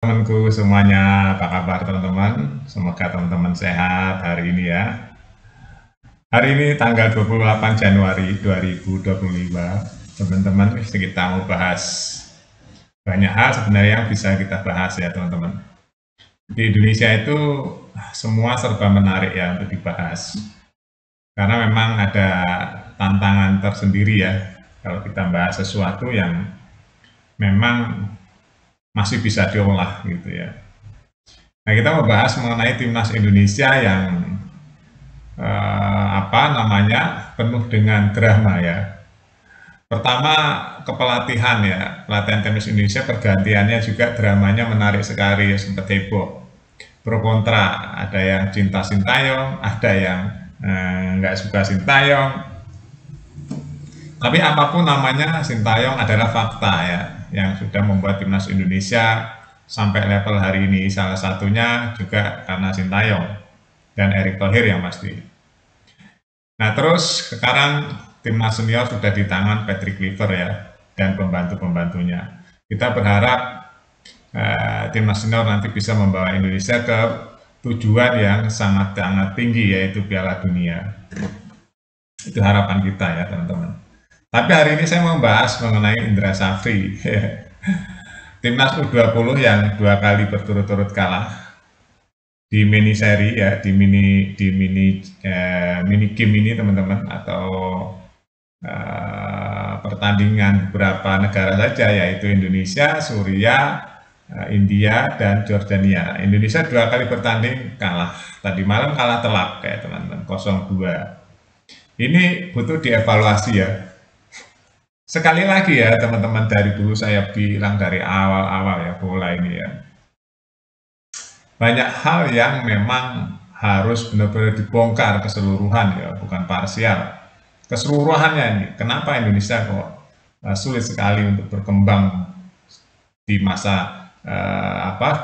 Temanku semuanya, apa kabar teman-teman? Semoga teman-teman sehat hari ini ya. Hari ini tanggal 28 Januari 2025. Teman-teman, kita mau bahas banyak hal sebenarnya yang bisa kita bahas ya teman-teman. Di Indonesia itu semua serba menarik ya untuk dibahas. Karena memang ada tantangan tersendiri ya kalau kita bahas sesuatu yang memang masih bisa diolah gitu ya. Nah, kita mau bahas mengenai timnas Indonesia yang penuh dengan drama ya. Pertama, kepelatihan ya, pelatihan timnas Indonesia pergantiannya juga dramanya menarik sekali, sempat heboh. Pro kontra, ada yang cinta Sintayong, ada yang nggak suka Sintayong. Tapi apapun namanya, Sintayong adalah fakta ya, yang sudah membuat timnas Indonesia sampai level hari ini. Salah satunya juga karena Sintayong dan Erick Thohir yang pasti. Nah, terus sekarang timnas senior sudah di tangan Patrick Kluivert ya dan pembantu-pembantunya. Kita berharap timnas senior nanti bisa membawa Indonesia ke tujuan yang sangat-sangat tinggi, yaitu Piala Dunia. Itu harapan kita ya teman-teman. Tapi hari ini saya mau membahas mengenai Indra Safri. Timnas U20 yang 2 kali berturut-turut kalah di mini seri ya, di mini game ini teman-teman, atau pertandingan beberapa negara saja, yaitu Indonesia, Suriah, India, dan Jordania. Indonesia 2 kali bertanding kalah. Tadi malam kalah telak ya teman-teman, 0-2. Ini butuh dievaluasi ya. Sekali lagi ya teman-teman, dari dulu saya bilang dari awal-awal ya bola ini ya. Banyak hal yang memang harus benar-benar dibongkar keseluruhan ya, bukan parsial. Keseluruhannya ini, kenapa Indonesia kok sulit sekali untuk berkembang di masa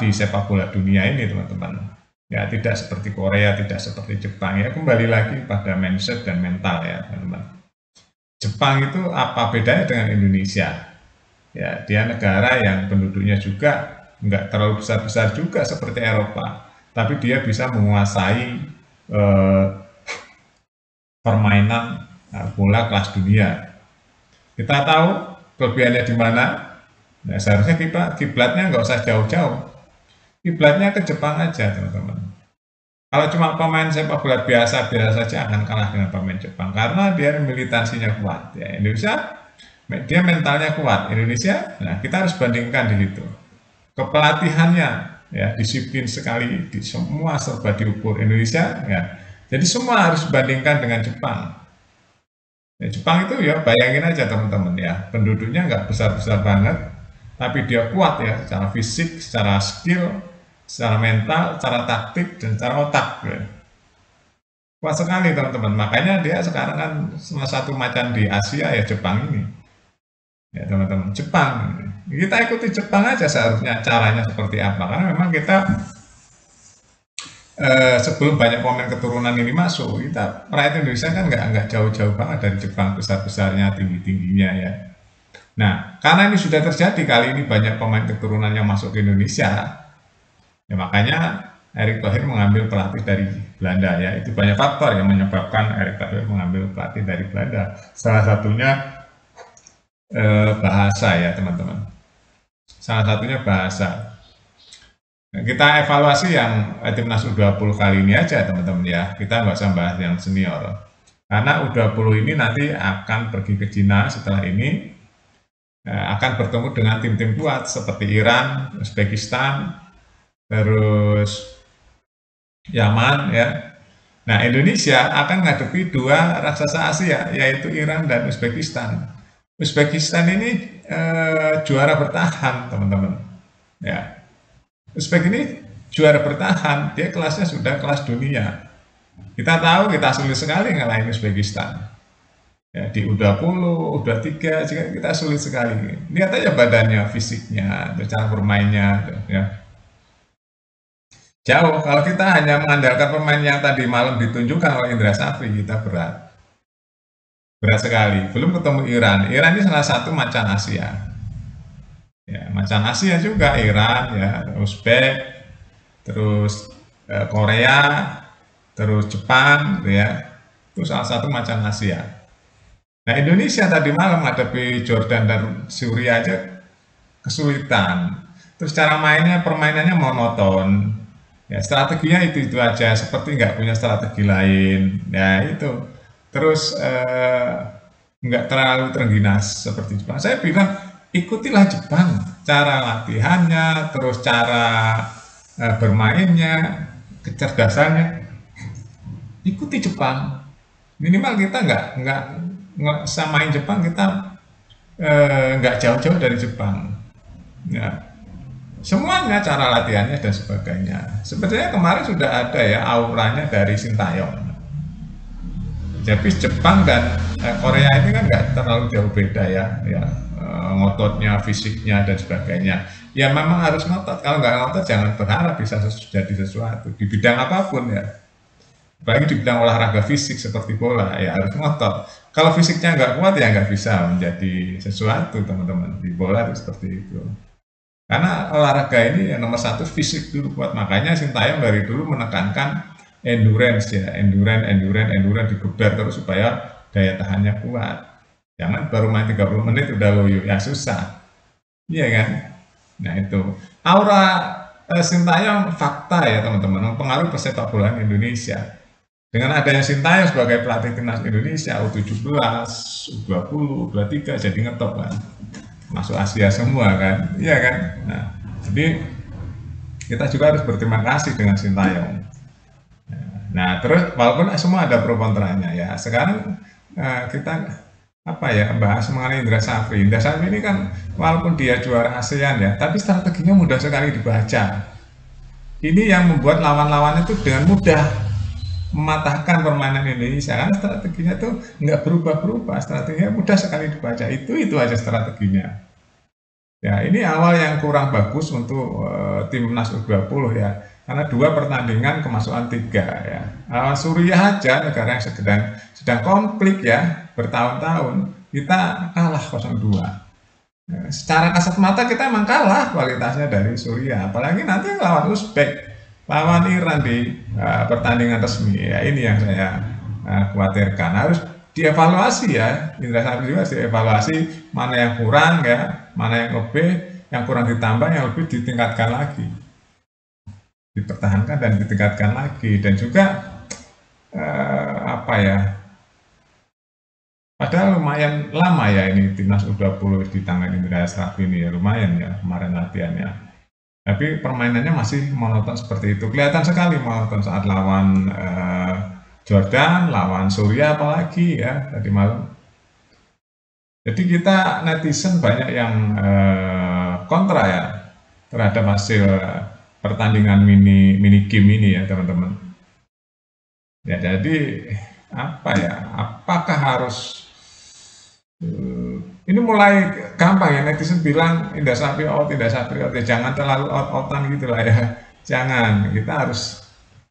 di sepak bola dunia ini teman-teman. Ya, tidak seperti Korea, tidak seperti Jepang ya, kembali lagi pada mindset dan mental ya teman-teman. Jepang itu apa bedanya dengan Indonesia? Ya, dia negara yang penduduknya juga nggak terlalu besar-besar juga seperti Eropa, tapi dia bisa menguasai permainan bola kelas dunia. Kita tahu kelebihannya di mana. Nah, seharusnya kiblatnya nggak usah jauh-jauh, kiblatnya ke Jepang aja teman-teman. Kalau cuma pemain sepak bola biasa saja akan kalah dengan pemain Jepang karena dia militansinya kuat. Ya, Indonesia dia mentalnya kuat. Indonesia, nah kita harus bandingkan di situ. Kepelatihannya ya disiplin sekali, di semua serba diukur. Indonesia ya. Jadi semua harus dibandingkan dengan Jepang. Ya, Jepang itu ya bayangin aja teman-teman ya, penduduknya nggak besar-besar banget, tapi dia kuat ya secara fisik, secara skill, secara mental, secara taktik, dan secara otak ya. Kuat sekali teman-teman, makanya dia sekarang kan salah satu macan di Asia ya Jepang ini ya teman-teman. Jepang, kita ikuti Jepang aja seharusnya caranya seperti apa, karena memang kita sebelum banyak pemain keturunan ini masuk, kita rakyat Indonesia kan nggak jauh-jauh banget dari Jepang, besar-besarnya, tinggi-tingginya ya. Nah, karena ini sudah terjadi, kali ini banyak pemain keturunan yang masuk ke Indonesia, ya makanya Erick Thohir mengambil pelatih dari Belanda ya. Itu banyak faktor yang menyebabkan Erick Thohir mengambil pelatih dari Belanda. Salah satunya bahasa ya teman-teman. Salah satunya bahasa. Nah, kita evaluasi yang timnas U20 kali ini aja teman-teman ya. Kita nggak usah bahas yang senior. Karena U20 ini nanti akan pergi ke Cina setelah ini, akan bertemu dengan tim-tim kuat seperti Iran, Uzbekistan, terus Yaman ya. Nah, Indonesia akan menghadapi 2 raksasa Asia, yaitu Iran dan Uzbekistan. Uzbekistan ini juara bertahan teman-teman ya. Uzbek ini juara bertahan, dia kelasnya sudah kelas dunia. Kita tahu kita sulit sekali ngalahin Uzbekistan ya, di U20, U23 kita sulit sekali. Lihat aja badannya, fisiknya, cara bermainnya ya. Jauh, kalau kita hanya mengandalkan pemain yang tadi malam ditunjukkan oleh Indra Safri, kita berat. Berat sekali. Belum ketemu Iran. Iran ini salah satu macan Asia. Ya, macan Asia juga, Iran, ya, Uzbek, terus Korea, terus Jepang, gitu ya. Itu salah satu macan Asia. Nah, Indonesia tadi malam menghadapi Jordan dan Suriah aja kesulitan. Terus cara mainnya, permainannya monoton. Ya, strateginya itu aja, seperti nggak punya strategi lain. Ya, itu. Terus nggak terlalu terengginas seperti Jepang. Saya bilang, ikutilah Jepang. Cara latihannya, terus cara bermainnya, kecerdasannya. Ikuti Jepang. Minimal kita nggak samain Jepang, kita nggak jauh-jauh dari Jepang. Ya, semuanya cara latihannya dan sebagainya. Sebenarnya kemarin sudah ada ya auranya dari Sintayong. Jadi Jepang dan Korea ini kan nggak terlalu jauh beda ya, ngototnya, fisiknya dan sebagainya. Ya memang harus ngotot. Kalau nggak ngotot jangan berharap bisa jadi sesuatu di bidang apapun ya. Apalagi di bidang olahraga fisik seperti bola ya harus ngotot. Kalau fisiknya nggak kuat ya nggak bisa menjadi sesuatu teman-teman di bola itu seperti itu. Karena olahraga ini yang nomor satu fisik dulu kuat. Makanya Sintayong dari dulu menekankan endurance ya, endurance digeber terus supaya daya tahannya kuat. Jangan baru main 30 menit udah loyo, ya susah. Iya kan? Nah itu. Aura Sintayong fakta ya teman-teman, mempengaruhi persepak bola Indonesia. Dengan adanya Sintayong sebagai pelatih timnas Indonesia U17, U20, U23 jadi ngetop kan. Masuk Asia semua kan, iya kan. Nah, jadi kita juga harus berterima kasih dengan Sintayong. Nah, terus walaupun semua ada pro kontranya ya. Sekarang kita apa ya bahas mengenai Indra Safri. Indra Safri ini kan walaupun dia juara ASEAN ya, tapi strateginya mudah sekali dibaca. Ini yang membuat lawan-lawan itu dengan mudah mematahkan permainan Indonesia karena strateginya tuh nggak berubah-berubah, strateginya mudah sekali dibaca. Itu aja strateginya. Ya, ini awal yang kurang bagus untuk timnas U20 ya. Karena 2 pertandingan kemasukan 3 ya. Suriah aja negara yang sedang konflik ya bertahun-tahun, kita kalah 0-2. Secara kasat mata kita emang kalah kualitasnya dari Suriah, apalagi nanti lawan Uzbek, lawan Iran di pertandingan resmi ya. Ini yang saya khawatirkan. Harus dievaluasi ya, Indra Safri juga harus dievaluasi mana yang kurang ya, mana yang lebih, yang kurang ditambah, yang lebih ditingkatkan lagi, dipertahankan dan ditingkatkan lagi. Dan juga apa ya, padahal lumayan lama ya ini timnas U20 di tangan Indra Safri ini ya, lumayan ya kemarin latihannya. Tapi permainannya masih monoton seperti itu. Kelihatan sekali monoton saat lawan Jordan, lawan Suriah apalagi ya tadi malam. Jadi kita netizen banyak yang kontra ya terhadap hasil pertandingan mini game ini ya teman-teman. Ya jadi apa ya? Apakah harus ini mulai gampang ya netizen bilang Indra Safri out, Indra Safri out, ya jangan terlalu out-outan gitu lah ya. Jangan, kita harus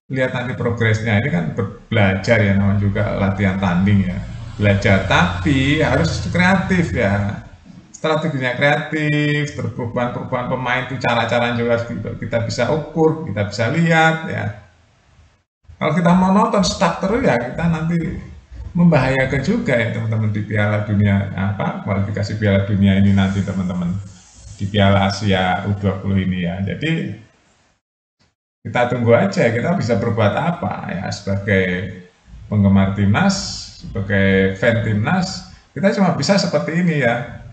lihat nanti progresnya. Ini kan belajar ya, namanya juga latihan tanding ya. Belajar, tapi harus kreatif ya. Strateginya kreatif, perubahan-perubahan pemain itu cara-cara juga kita bisa ukur, kita bisa lihat ya. Kalau kita mau nonton stuck terus ya kita nanti membahayakan juga ya teman-teman di Piala Dunia kualifikasi Piala Dunia ini nanti teman-teman di Piala Asia U20 ini ya. Jadi kita tunggu aja kita bisa berbuat apa ya sebagai penggemar timnas, sebagai fan timnas, kita cuma bisa seperti ini ya,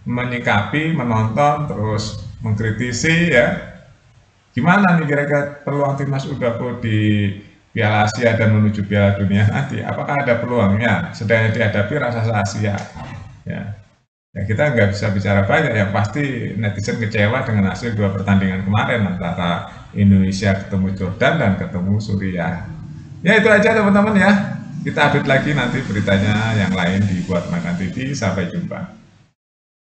menyikapi, menonton, terus mengkritisi ya. Gimana nih kira-kira peluang timnas U20 di Piala Asia dan menuju Piala Dunia nanti, apakah ada peluangnya sedang dihadapi raksasa Asia ya. Ya kita nggak bisa bicara banyak, yang pasti netizen kecewa dengan hasil 2 pertandingan kemarin antara Indonesia ketemu Jordan dan ketemu Suriah. Ya itu aja teman-teman ya, kita update lagi nanti beritanya yang lain di Buat Makan TV. Sampai jumpa.